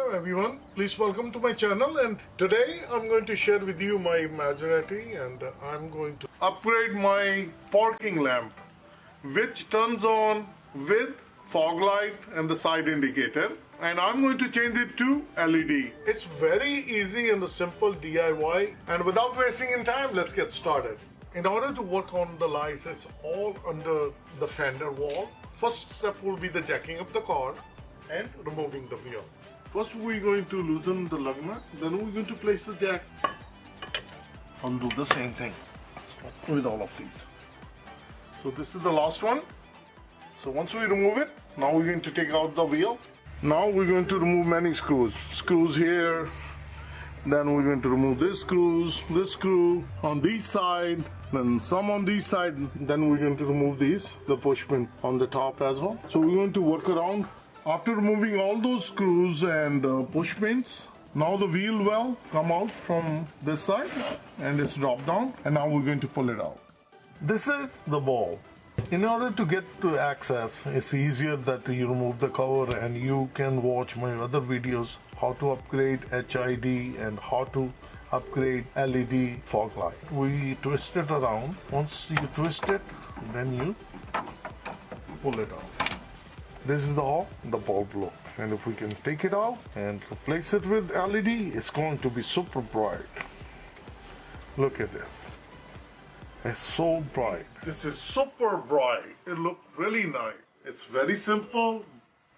Hello everyone, please welcome to my channel, and today I'm going to share with you my Maserati, and I'm going to upgrade my parking lamp, which turns on with fog light and the side indicator, and I'm going to change it to LED. It's very easy and a simple DIY, and without wasting in time, let's get started. In order to work on the lights, it's all under the fender wall. First step will be the jacking of the car and removing the wheel. First we're going to loosen the lug nut, then we're going to place the jack. I'll do the same thing with all of these. So this is the last one. So once we remove it, now we're going to take out the wheel. Now we're going to remove many screws. Screws here, then we're going to remove this screw on this side, then some on this side, then we're going to remove the push pin on the top as well. So we're going to work around. After removing all those screws and push pins, now the wheel well come out from this side and it's dropped down, and now we're going to pull it out. This is the ball. In order to get to access, it's easier that you remove the cover, and you can watch my other videos how to upgrade HID and how to upgrade LED fog light. We twist it around. Once you twist it, then you pull it out. This is the bulb look, and if we can take it out and replace it with LED, it's going to be super bright. Look at this. It's so bright. This is super bright. It looks really nice. It's very simple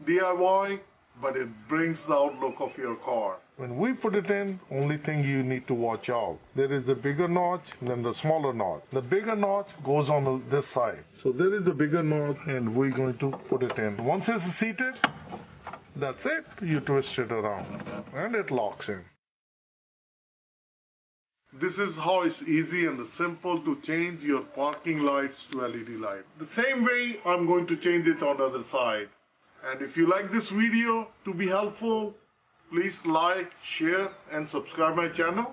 DIY, but it brings the outlook of your car. When we put it in, only thing you need to watch out, there is a bigger notch than the smaller notch. The bigger notch goes on this side. So there is a bigger notch, and we're going to put it in. Once it's seated, that's it. You twist it around and it locks in. This is how it's easy and simple to change your parking lights to LED light. The same way I'm going to change it on the other side. And if you like this video to be helpful, please like, share and subscribe my channel.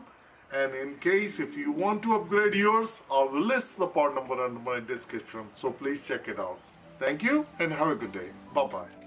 And in case if you want to upgrade yours, I will list the part number under my description. So please check it out. Thank you and have a good day. Bye bye.